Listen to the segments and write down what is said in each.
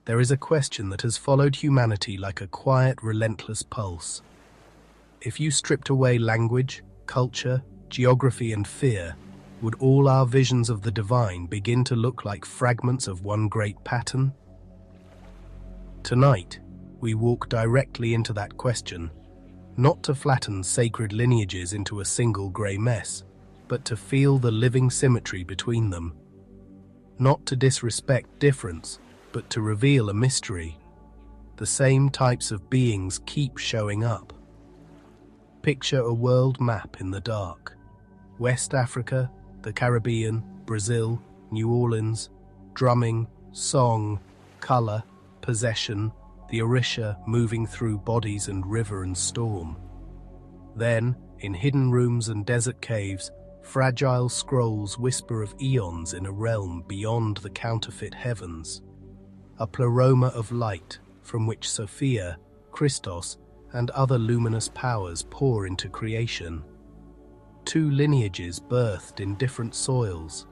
there is a question that has followed humanity like a quiet, relentless pulse. If you stripped away language, culture, geography, and fear, would all our visions of the divine begin to look like fragments of one great pattern? Tonight, we walk directly into that question, not to flatten sacred lineages into a single grey mess, but to feel the living symmetry between them. Not to disrespect difference, but to reveal a mystery. The same types of beings keep showing up. Picture a world map in the dark. West Africa, the Caribbean, Brazil, New Orleans, drumming, song, color, possession, the Orishas moving through bodies and river and storm. Then, in hidden rooms and desert caves, fragile scrolls whisper of eons in a realm beyond the counterfeit heavens. A pleroma of light from which Sophia, Christos, and other luminous powers pour into creation. Two lineages birthed in different soils,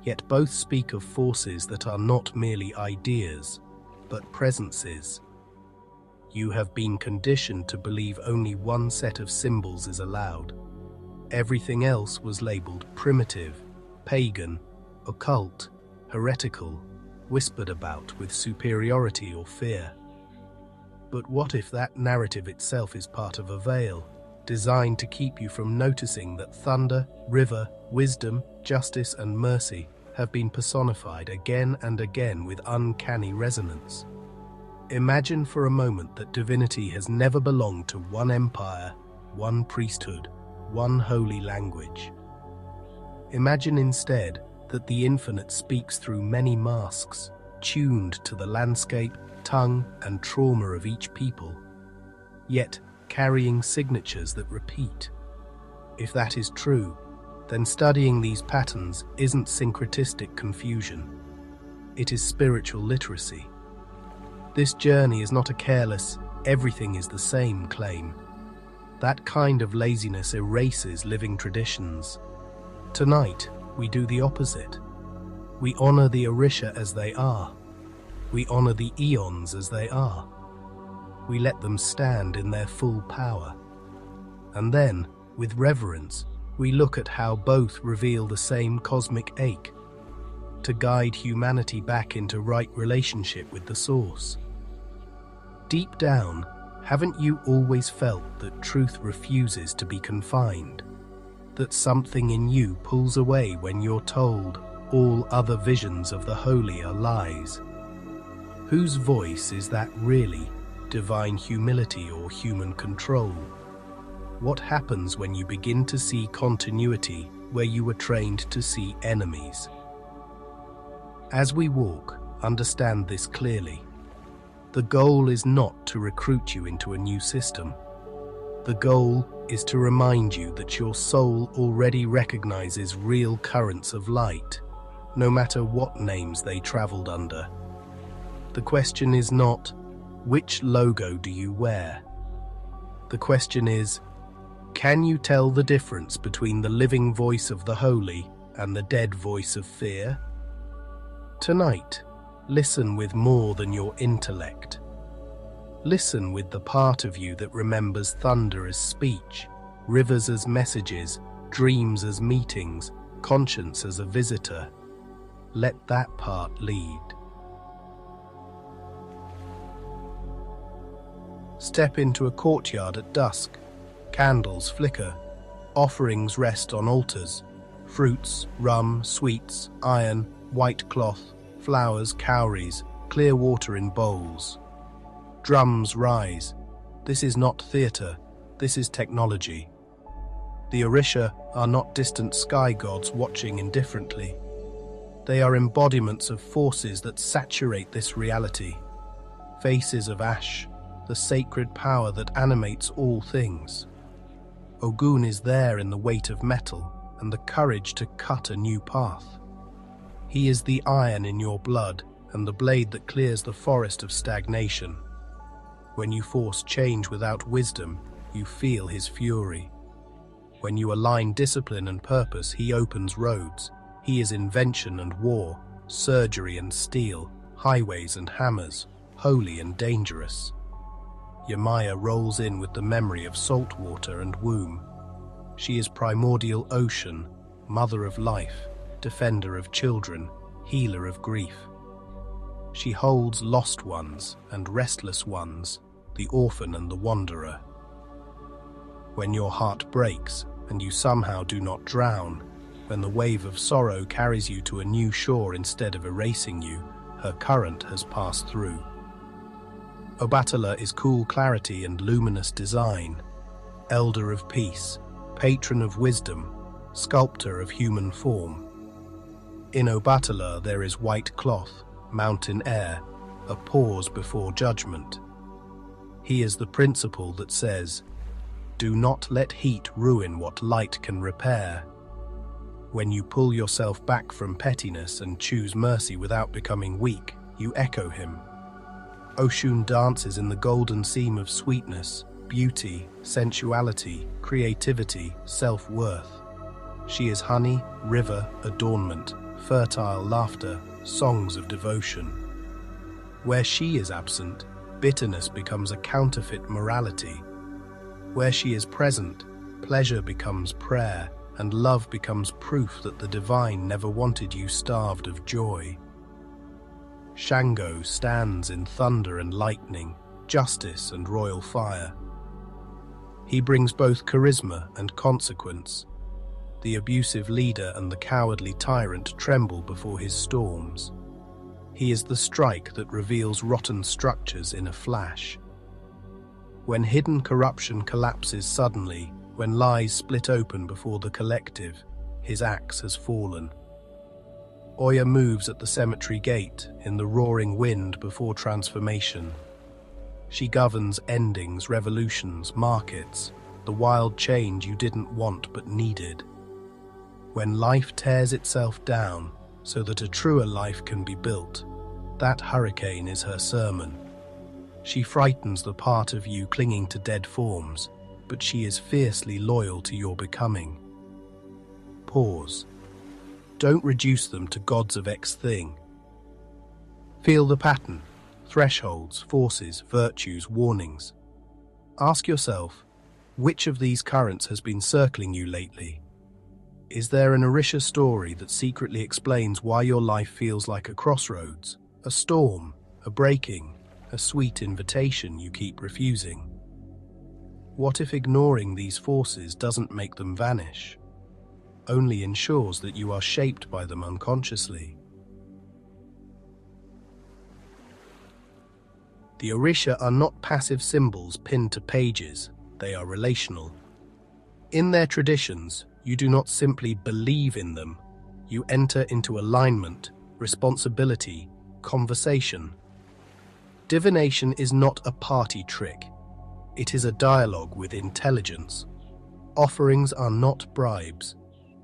yet both speak of forces that are not merely ideas, but presences. You have been conditioned to believe only one set of symbols is allowed. Everything else was labeled primitive, pagan, occult, heretical, whispered about with superiority or fear. But what if that narrative itself is part of a veil, designed to keep you from noticing that thunder, river, wisdom, justice, and mercy have been personified again and again with uncanny resonance? Imagine for a moment that divinity has never belonged to one empire, one priesthood, one holy language. Imagine instead that the infinite speaks through many masks, tuned to the landscape, tongue, and trauma of each people, yet carrying signatures that repeat. If that is true, then studying these patterns isn't syncretistic confusion. It is spiritual literacy. This journey is not a careless, everything is the same claim. That kind of laziness erases living traditions. Tonight, we do the opposite. We honor the Orishas as they are. We honor the Aeons as they are. We let them stand in their full power. And then, with reverence, we look at how both reveal the same cosmic ache, to guide humanity back into right relationship with the source. Deep down, haven't you always felt that truth refuses to be confined? That something in you pulls away when you're told all other visions of the holy are lies? Whose voice is that really? Divine humility or human control? What happens when you begin to see continuity where you were trained to see enemies? As we walk, understand this clearly. The goal is not to recruit you into a new system. The goal is to remind you that your soul already recognizes real currents of light, no matter what names they traveled under. The question is not, which logo do you wear? The question is, can you tell the difference between the living voice of the holy and the dead voice of fear? Tonight, listen with more than your intellect. Listen with the part of you that remembers thunder as speech, rivers as messages, dreams as meetings, conscience as a visitor. Let that part lead. Step into a courtyard at dusk. Candles flicker. Offerings rest on altars. Fruits, rum, sweets, iron, white cloth, flowers, cowries, clear water in bowls. Drums rise. This is not theatre, this is technology. The Orishas are not distant sky gods watching indifferently. They are embodiments of forces that saturate this reality. Faces of ash, the sacred power that animates all things. Ogun is there in the weight of metal and the courage to cut a new path. He is the iron in your blood and the blade that clears the forest of stagnation. When you force change without wisdom, you feel his fury. When you align discipline and purpose, he opens roads. He is invention and war, surgery and steel, highways and hammers, holy and dangerous. Yamaya rolls in with the memory of salt water and womb. She is primordial ocean, mother of life, defender of children, healer of grief. She holds lost ones and restless ones, the orphan and the wanderer. When your heart breaks and you somehow do not drown, when the wave of sorrow carries you to a new shore instead of erasing you, her current has passed through. Obatala is cool clarity and luminous design, elder of peace, patron of wisdom, sculptor of human form. In Obatala there is white cloth, mountain air, a pause before judgment. He is the principle that says, "Do not let heat ruin what light can repair." When you pull yourself back from pettiness and choose mercy without becoming weak, you echo him. Oshun dances in the golden seam of sweetness, beauty, sensuality, creativity, self-worth. She is honey, river, adornment, fertile laughter, songs of devotion. Where she is absent, bitterness becomes a counterfeit morality. Where she is present, pleasure becomes prayer, and love becomes proof that the divine never wanted you starved of joy. Shango stands in thunder and lightning, justice and royal fire. He brings both charisma and consequence. The abusive leader and the cowardly tyrant tremble before his storms. He is the strike that reveals rotten structures in a flash. When hidden corruption collapses suddenly, when lies split open before the collective, his axe has fallen. Oya moves at the cemetery gate in the roaring wind before transformation. She governs endings, revolutions, markets, the wild change you didn't want but needed. When life tears itself down so that a truer life can be built, that hurricane is her sermon. She frightens the part of you clinging to dead forms, but she is fiercely loyal to your becoming. Pause. Don't reduce them to gods of X thing. Feel the pattern, thresholds, forces, virtues, warnings. Ask yourself, which of these currents has been circling you lately? Is there an Orishas story that secretly explains why your life feels like a crossroads, a storm, a breaking, a sweet invitation you keep refusing? What if ignoring these forces doesn't make them vanish, only ensures that you are shaped by them unconsciously? The Orisha are not passive symbols pinned to pages, they are relational. In their traditions, you do not simply believe in them, you enter into alignment, responsibility, conversation. Divination is not a party trick. It is a dialogue with intelligence. Offerings are not bribes.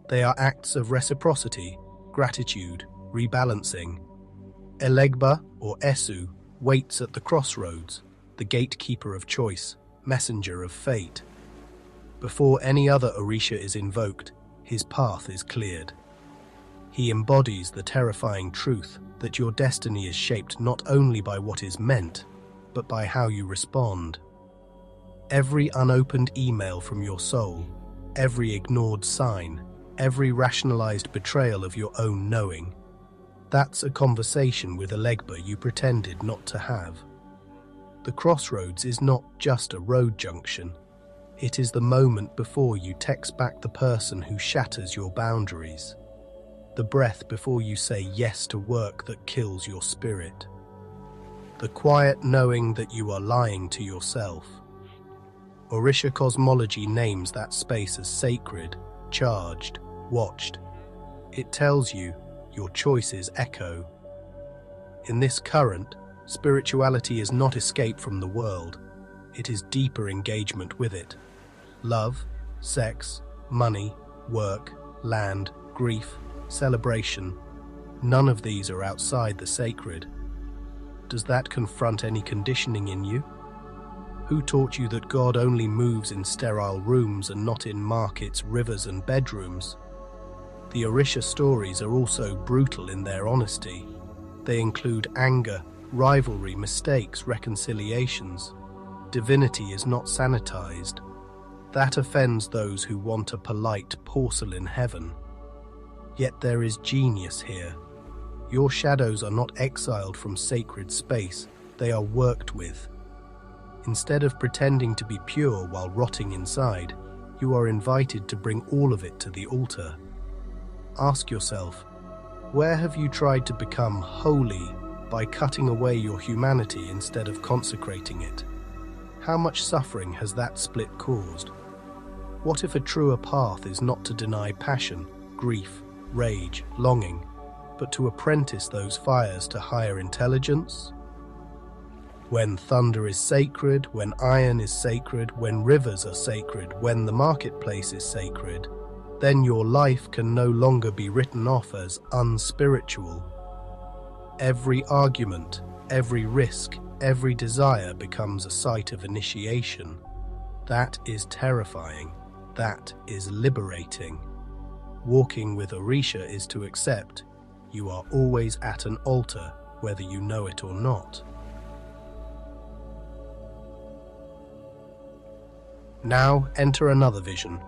They are acts of reciprocity, gratitude, rebalancing. Elegba, or Esu, waits at the crossroads, the gatekeeper of choice, messenger of fate. Before any other Orisha is invoked, his path is cleared. He embodies the terrifying truth that your destiny is shaped not only by what is meant, but by how you respond. Every unopened email from your soul, every ignored sign, every rationalized betrayal of your own knowing, that's a conversation with Elegba you pretended not to have. The crossroads is not just a road junction. It is the moment before you text back the person who shatters your boundaries. The breath before you say yes to work that kills your spirit. The quiet knowing that you are lying to yourself. Orisha cosmology names that space as sacred, charged, watched. It tells you your choices echo. In this current, spirituality is not escape from the world. It is deeper engagement with it. Love, sex, money, work, land, grief, celebration. None of these are outside the sacred. Does that confront any conditioning in you? Who taught you that God only moves in sterile rooms and not in markets, rivers, and bedrooms? The Orisha stories are also brutal in their honesty. They include anger, rivalry, mistakes, reconciliations. Divinity is not sanitized. That offends those who want a polite porcelain heaven. Yet there is genius here. Your shadows are not exiled from sacred space, they are worked with. Instead of pretending to be pure while rotting inside, you are invited to bring all of it to the altar. Ask yourself, where have you tried to become holy by cutting away your humanity instead of consecrating it? How much suffering has that split caused? What if a truer path is not to deny passion, grief, rage, longing, but to apprentice those fires to higher intelligence? When thunder is sacred, when iron is sacred, when rivers are sacred, when the marketplace is sacred, then your life can no longer be written off as unspiritual. Every argument, every risk, every desire becomes a site of initiation. That is terrifying. That is liberating. Walking with Orisha is to accept you are always at an altar, whether you know it or not. Now enter another vision.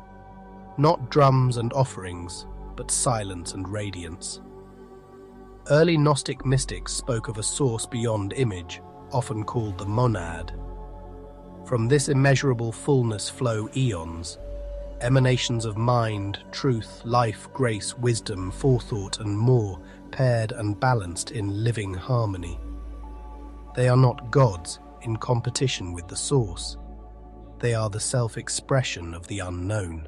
Not drums and offerings, but silence and radiance. Early Gnostic mystics spoke of a source beyond image, often called the monad. From this immeasurable fullness flow aeons, emanations of mind, truth, life, grace, wisdom, forethought, and more, paired and balanced in living harmony. They are not gods in competition with the source. They are the self-expression of the unknown.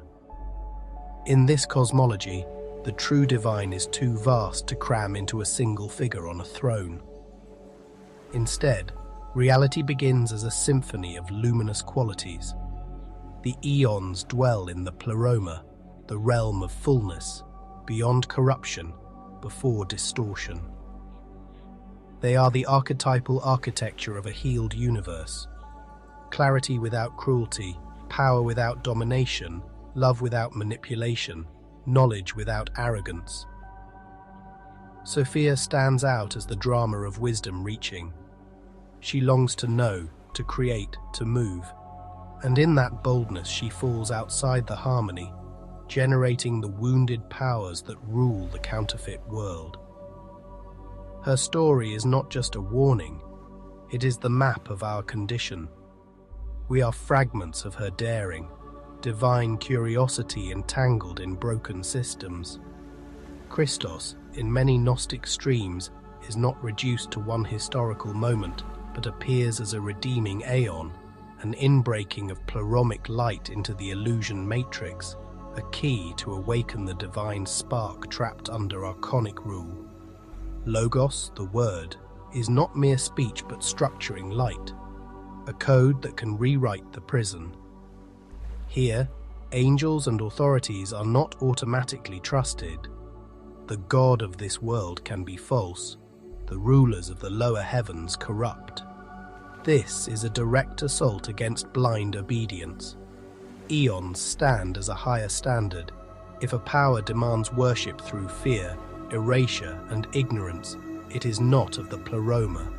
In this cosmology, the true divine is too vast to cram into a single figure on a throne. Instead, reality begins as a symphony of luminous qualities. The eons dwell in the pleroma, the realm of fullness, beyond corruption, before distortion. They are the archetypal architecture of a healed universe. Clarity without cruelty, power without domination, love without manipulation, knowledge without arrogance. Sophia stands out as the drama of wisdom reaching. She longs to know, to create, to move, and in that boldness she falls outside the harmony, generating the wounded powers that rule the counterfeit world. Her story is not just a warning, it is the map of our condition. We are fragments of her daring, divine curiosity entangled in broken systems. Christos, in many Gnostic streams, is not reduced to one historical moment, but appears as a redeeming aeon, an inbreaking of pleromic light into the illusion matrix, a key to awaken the divine spark trapped under archonic rule. Logos, the word, is not mere speech but structuring light, a code that can rewrite the prison. Here, angels and authorities are not automatically trusted. The God of this world can be false, the rulers of the lower heavens corrupt. This is a direct assault against blind obedience. Eons stand as a higher standard. If a power demands worship through fear, erasure, and ignorance, it is not of the pleroma.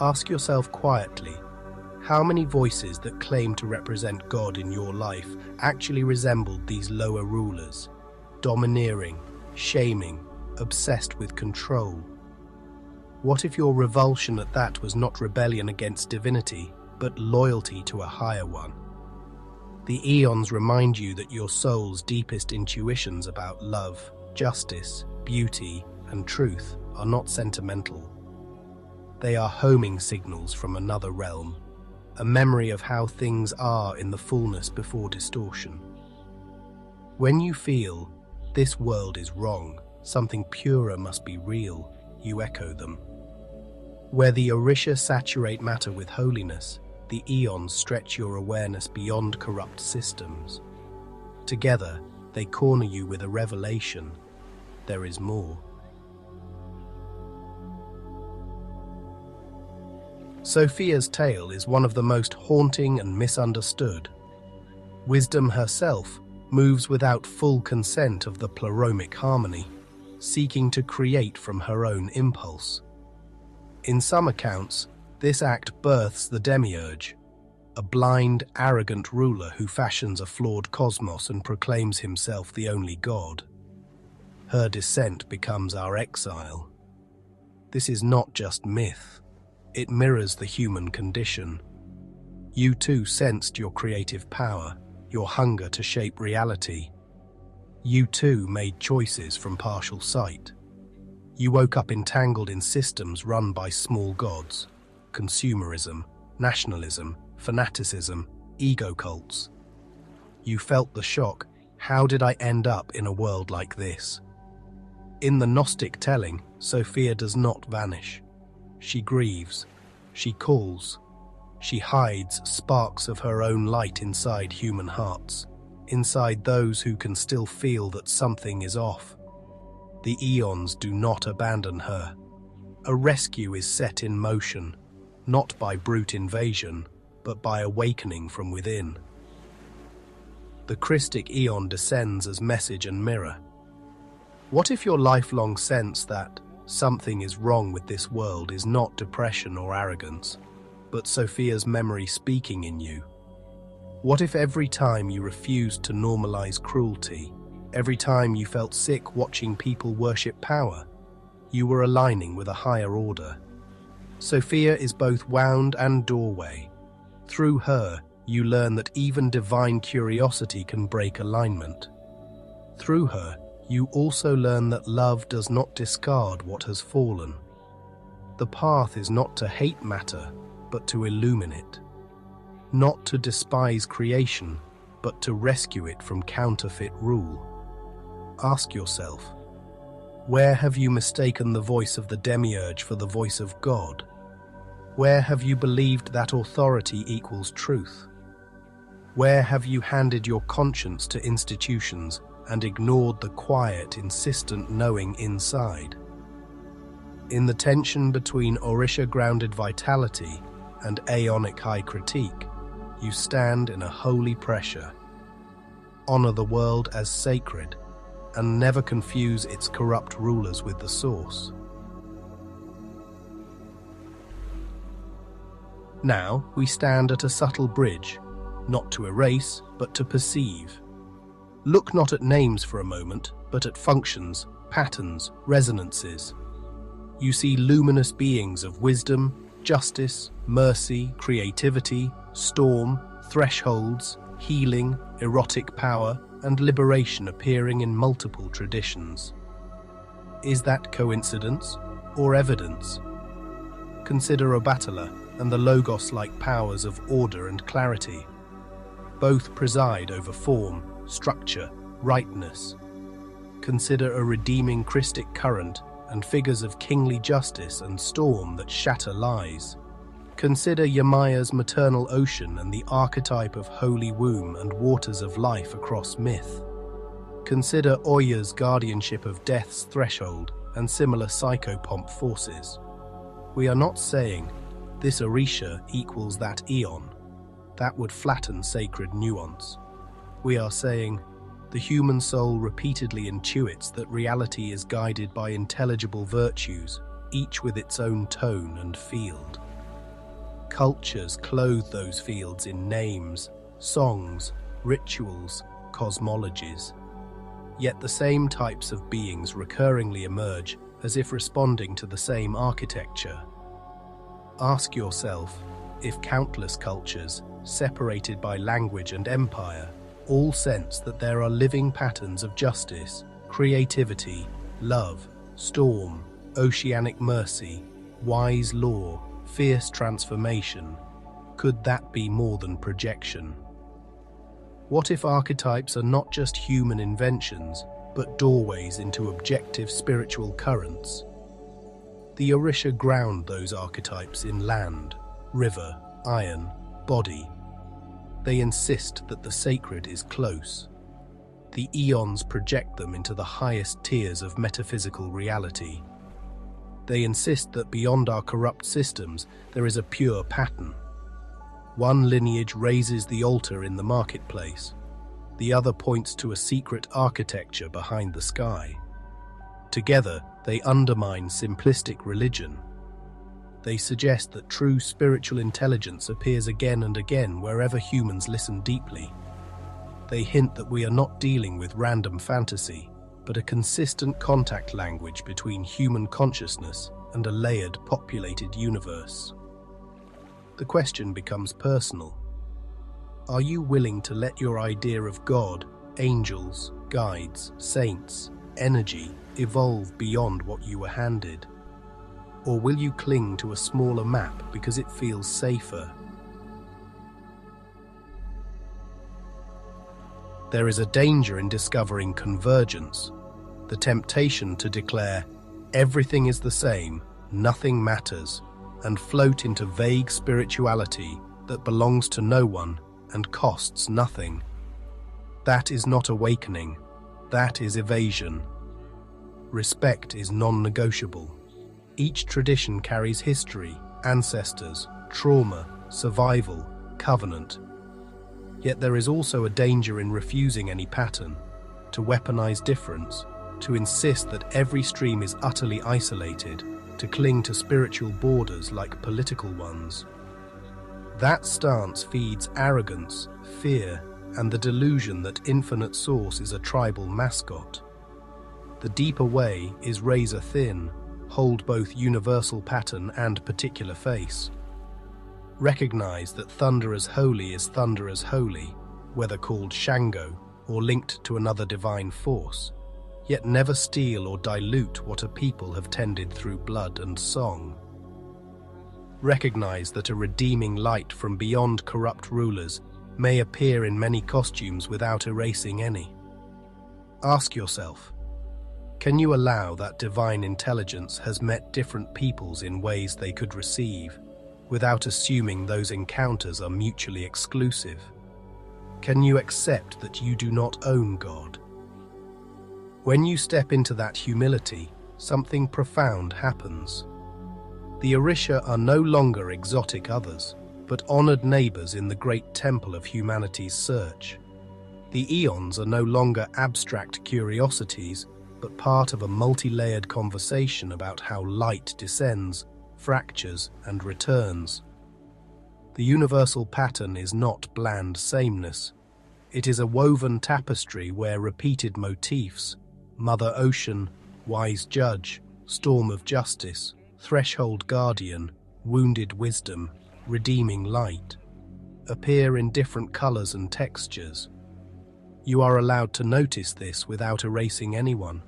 Ask yourself quietly, how many voices that claim to represent God in your life actually resembled these lower rulers? Domineering, shaming, obsessed with control. What if your revulsion at that was not rebellion against divinity, but loyalty to a higher one? The eons remind you that your soul's deepest intuitions about love, justice, beauty, and truth are not sentimental. They are homing signals from another realm, a memory of how things are in the fullness before distortion. When you feel, this world is wrong, something purer must be real, you echo them. Where the Orishas saturate matter with holiness, the eons stretch your awareness beyond corrupt systems. Together, they corner you with a revelation. There is more. Sophia's tale is one of the most haunting and misunderstood. Wisdom herself moves without full consent of the pleromic harmony, seeking to create from her own impulse. In some accounts, this act births the demiurge, a blind, arrogant ruler who fashions a flawed cosmos and proclaims himself the only god. Her descent becomes our exile. This is not just myth. It mirrors the human condition. You too sensed your creative power, your hunger to shape reality. You too made choices from partial sight. You woke up entangled in systems run by small gods, consumerism, nationalism, fanaticism, ego cults. You felt the shock. How did I end up in a world like this? In the Gnostic telling, Sophia does not vanish. She grieves. She calls. She hides sparks of her own light inside human hearts, inside those who can still feel that something is off. The Aeons do not abandon her. A rescue is set in motion, not by brute invasion, but by awakening from within. The Christic Aeon descends as message and mirror. What if your lifelong sense that something is wrong with this world is not depression or arrogance, but Sophia's memory speaking in you? What if every time you refused to normalize cruelty, every time you felt sick watching people worship power, you were aligning with a higher order? Sophia is both wound and doorway. Through her, you learn that even divine curiosity can break alignment. Through her, you also learn that love does not discard what has fallen. The path is not to hate matter, but to illumine it. Not to despise creation, but to rescue it from counterfeit rule. Ask yourself, where have you mistaken the voice of the demiurge for the voice of God? Where have you believed that authority equals truth? Where have you handed your conscience to institutions and ignored the quiet, insistent knowing inside? In the tension between Orisha-grounded vitality and Aeonic high critique, you stand in a holy pressure. Honor the world as sacred, and never confuse its corrupt rulers with the source. Now we stand at a subtle bridge, not to erase, but to perceive. Look not at names for a moment, but at functions, patterns, resonances. You see luminous beings of wisdom, justice, mercy, creativity, storm, thresholds, healing, erotic power, and liberation appearing in multiple traditions. Is that coincidence or evidence? Consider Obatala and the Logos-like powers of order and clarity. Both preside over form, structure, rightness. Consider a redeeming Christic current and figures of kingly justice and storm that shatter lies. Consider Yamaya's maternal ocean and the archetype of holy womb and waters of life across myth. Consider Oya's guardianship of death's threshold and similar psychopomp forces. We are not saying this Orisha equals that Aeon. That would flatten sacred nuance. We are saying the human soul repeatedly intuits that reality is guided by intelligible virtues, each with its own tone and field. Cultures clothe those fields in names, songs, rituals, cosmologies. Yet the same types of beings recurringly emerge as if responding to the same architecture. Ask yourself if countless cultures, separated by language and empire, all sense that there are living patterns of justice, creativity, love, storm, oceanic mercy, wise law, fierce transformation. Could that be more than projection? What if archetypes are not just human inventions, but doorways into objective spiritual currents? The Orisha ground those archetypes in land, river, iron, body. They insist that the sacred is close. The Aeons project them into the highest tiers of metaphysical reality. They insist that beyond our corrupt systems there is a pure pattern. One lineage raises the altar in the marketplace. The other points to a secret architecture behind the sky. Together, they undermine simplistic religion. They suggest that true spiritual intelligence appears again and again wherever humans listen deeply. They hint that we are not dealing with random fantasy, but a consistent contact language between human consciousness and a layered, populated universe. The question becomes personal. Are you willing to let your idea of God, angels, guides, saints, energy evolve beyond what you were handed? Or will you cling to a smaller map because it feels safer? There is a danger in discovering convergence, the temptation to declare, everything is the same, nothing matters, and float into vague spirituality that belongs to no one and costs nothing. That is not awakening, that is evasion. Respect is non-negotiable. Each tradition carries history, ancestors, trauma, survival, covenant. Yet there is also a danger in refusing any pattern, to weaponize difference, to insist that every stream is utterly isolated, to cling to spiritual borders like political ones. That stance feeds arrogance, fear, and the delusion that infinite source is a tribal mascot. The deeper way is razor thin, hold both universal pattern and particular face. Recognize that thunder as holy is thunder as holy, whether called Shango or linked to another divine force, yet never steal or dilute what a people have tended through blood and song. Recognize that a redeeming light from beyond corrupt rulers may appear in many costumes without erasing any. Ask yourself, can you allow that divine intelligence has met different peoples in ways they could receive, without assuming those encounters are mutually exclusive? Can you accept that you do not own God? When you step into that humility, something profound happens. The Orishas are no longer exotic others, but honored neighbors in the great temple of humanity's search. The Aeons are no longer abstract curiosities, but part of a multi-layered conversation about how light descends, fractures, and returns. The universal pattern is not bland sameness. It is a woven tapestry where repeated motifs, Mother Ocean, Wise Judge, Storm of Justice, Threshold Guardian, Wounded Wisdom, Redeeming Light, appear in different colors and textures. You are allowed to notice this without erasing anyone.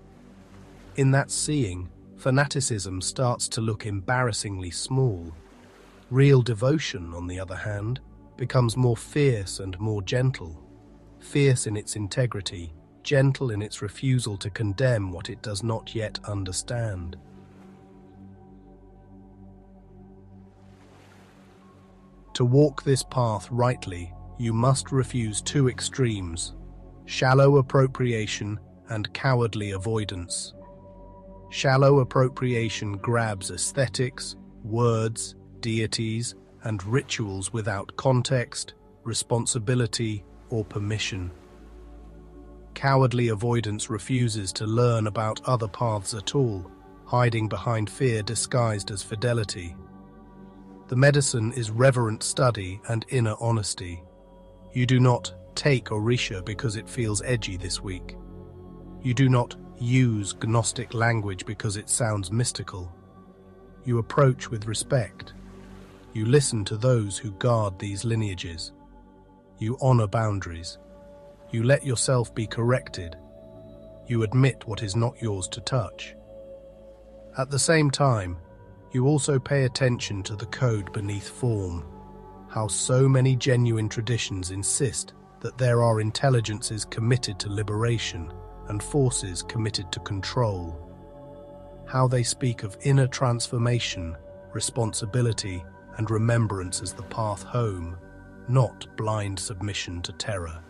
In that seeing, fanaticism starts to look embarrassingly small. Real devotion, on the other hand, becomes more fierce and more gentle. Fierce in its integrity, gentle in its refusal to condemn what it does not yet understand. To walk this path rightly, you must refuse two extremes: shallow appropriation and cowardly avoidance. Shallow appropriation grabs aesthetics, words, deities, and rituals without context, responsibility, or permission. Cowardly avoidance refuses to learn about other paths at all, hiding behind fear disguised as fidelity. The medicine is reverent study and inner honesty. You do not take Orisha because it feels edgy this week. You do not use Gnostic language because it sounds mystical. You approach with respect. You listen to those who guard these lineages. You honor boundaries. You let yourself be corrected. You admit what is not yours to touch. At the same time, you also pay attention to the code beneath form, how so many genuine traditions insist that there are intelligences committed to liberation and forces committed to control. How they speak of inner transformation, responsibility, and remembrance as the path home, not blind submission to terror.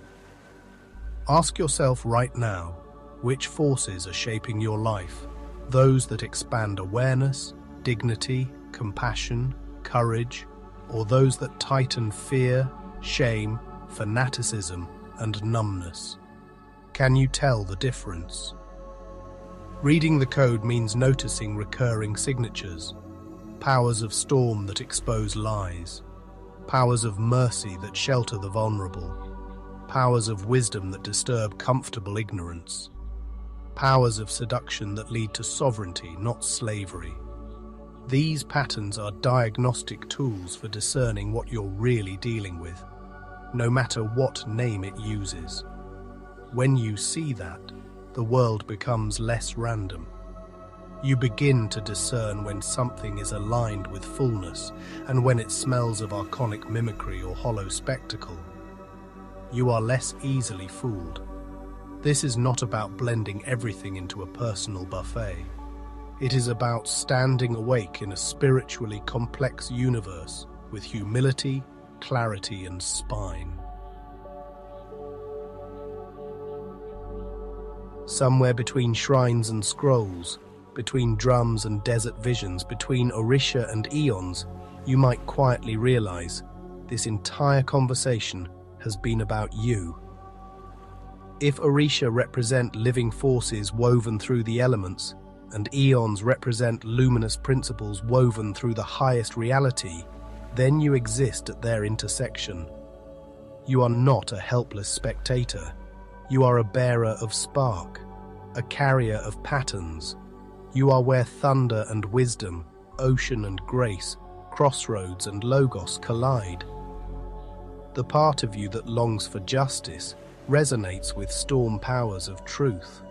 Ask yourself right now, which forces are shaping your life? Those that expand awareness, dignity, compassion, courage, or those that tighten fear, shame, fanaticism, and numbness? Can you tell the difference? Reading the code means noticing recurring signatures, powers of storm that expose lies, powers of mercy that shelter the vulnerable, powers of wisdom that disturb comfortable ignorance, powers of seduction that lead to sovereignty, not slavery. These patterns are diagnostic tools for discerning what you're really dealing with, no matter what name it uses. When you see that, the world becomes less random. You begin to discern when something is aligned with fullness and when it smells of archonic mimicry or hollow spectacle. You are less easily fooled. This is not about blending everything into a personal buffet. It is about standing awake in a spiritually complex universe with humility, clarity, and spine. Somewhere between shrines and scrolls, between drums and desert visions, between Orishas and Aeons, you might quietly realize this entire conversation has been about you. If Orishas represent living forces woven through the elements, and Aeons represent luminous principles woven through the highest reality, then you exist at their intersection. You are not a helpless spectator. You are a bearer of spark, a carrier of patterns. You are where thunder and wisdom, ocean and grace, crossroads and logos collide. The part of you that longs for justice resonates with storm powers of truth.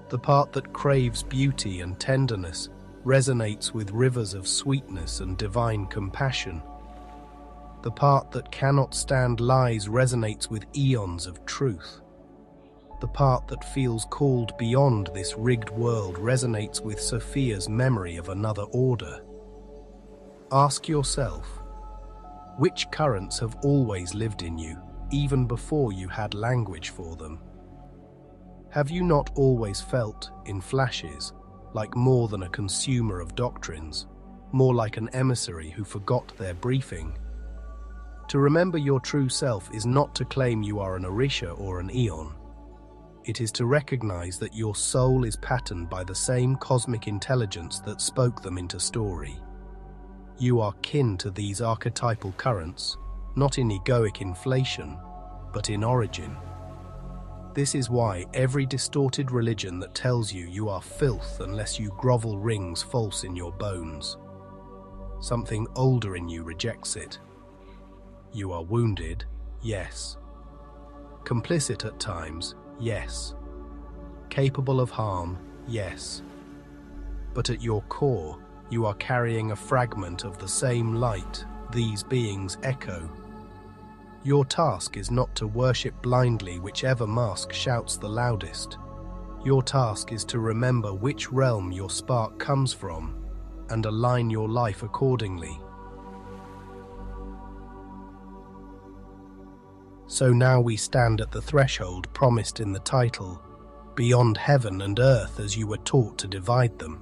The part that craves beauty and tenderness resonates with rivers of sweetness and divine compassion. The part that cannot stand lies resonates with eons of truth. The part that feels called beyond this rigged world resonates with Sophia's memory of another order. Ask yourself, which currents have always lived in you, even before you had language for them? Have you not always felt, in flashes, like more than a consumer of doctrines, more like an emissary who forgot their briefing? To remember your true self is not to claim you are an Orisha or an Aeon. It is to recognize that your soul is patterned by the same cosmic intelligence that spoke them into story. You are kin to these archetypal currents, not in egoic inflation, but in origin. This is why every distorted religion that tells you you are filth unless you grovel rings false in your bones. Something older in you rejects it. You are wounded, yes. Complicit at times, yes. Capable of harm, yes. But at your core, you are carrying a fragment of the same light these beings echo. Your task is not to worship blindly whichever mask shouts the loudest. Your task is to remember which realm your spark comes from and align your life accordingly. So now we stand at the threshold promised in the title, beyond heaven and earth as you were taught to divide them.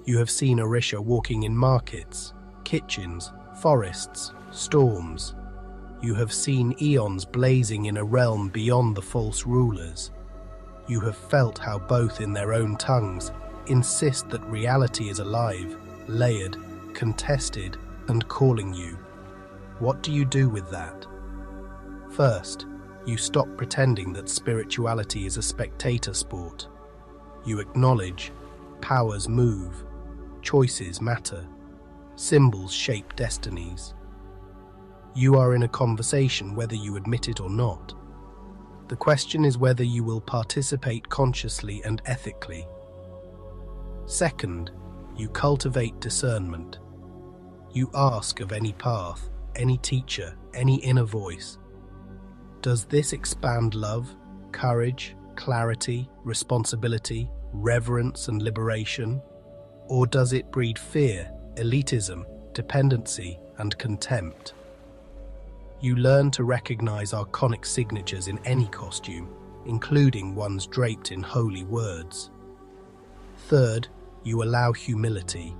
You have seen Orisha walking in markets, kitchens, forests, storms. You have seen eons blazing in a realm beyond the false rulers. You have felt how both in their own tongues insist that reality is alive, layered, contested, and calling you. What do you do with that? First, you stop pretending that spirituality is a spectator sport. You acknowledge powers move, choices matter, symbols shape destinies. You are in a conversation whether you admit it or not. The question is whether you will participate consciously and ethically. Second, you cultivate discernment. You ask of any path, any teacher, any inner voice, does this expand love, courage, clarity, responsibility, reverence and liberation? Or does it breed fear, elitism, dependency and contempt? You learn to recognize archonic signatures in any costume, including ones draped in holy words. Third, you allow humility.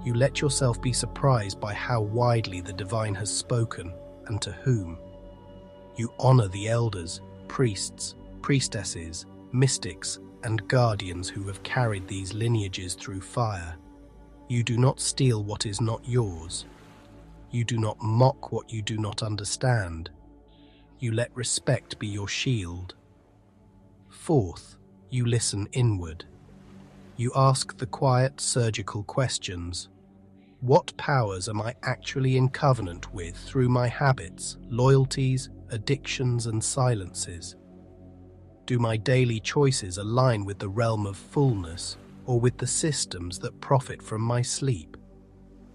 You let yourself be surprised by how widely the divine has spoken and to whom. You honor the elders, priests, priestesses, mystics, and guardians who have carried these lineages through fire. You do not steal what is not yours. You do not mock what you do not understand. You let respect be your shield. Fourth, you listen inward. You ask the quiet, surgical questions. What powers am I actually in covenant with through my habits, loyalties, addictions, and silences? Do my daily choices align with the realm of fullness, or with the systems that profit from my sleep?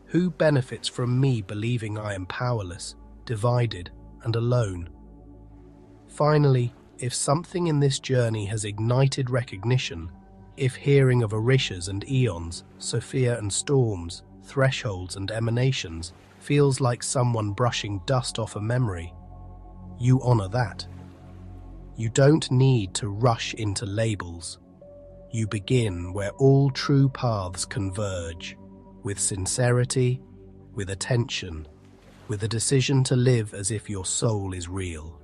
Who benefits from me believing I am powerless, divided, and alone? Finally, if something in this journey has ignited recognition, if hearing of Orishas and Aeons, Sophia and storms, thresholds and emanations feels like someone brushing dust off a memory, you honor that. You don't need to rush into labels. You begin where all true paths converge, with sincerity, with attention, with a decision to live as if your soul is real.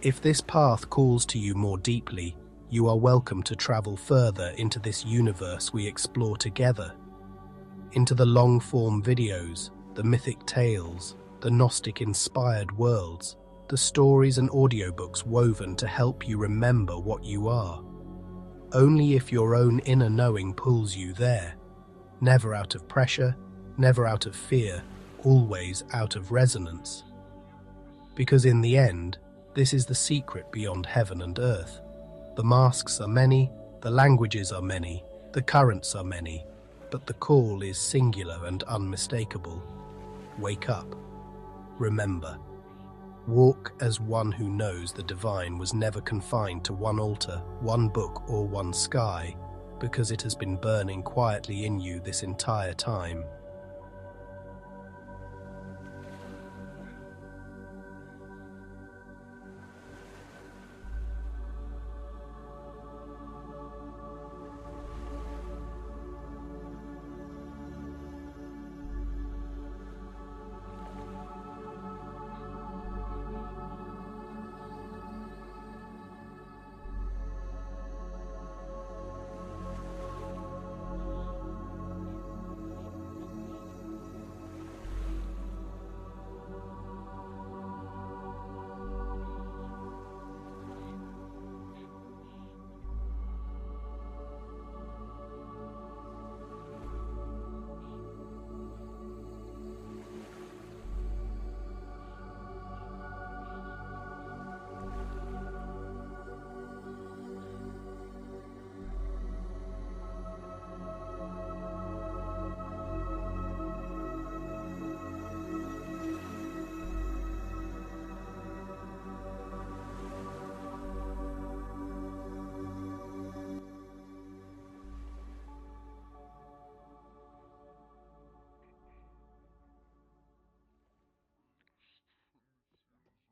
If this path calls to you more deeply, you are welcome to travel further into this universe we explore together. Into the long-form videos, the mythic tales, the Gnostic-inspired worlds, the stories and audiobooks woven to help you remember what you are. Only if your own inner knowing pulls you there. Never out of pressure, never out of fear, always out of resonance. Because in the end, this is the secret beyond heaven and earth. The masks are many, the languages are many, the currents are many, but the call is singular and unmistakable. Wake up. Remember. Walk as one who knows the divine was never confined to one altar, one book, or one sky, because it has been burning quietly in you this entire time.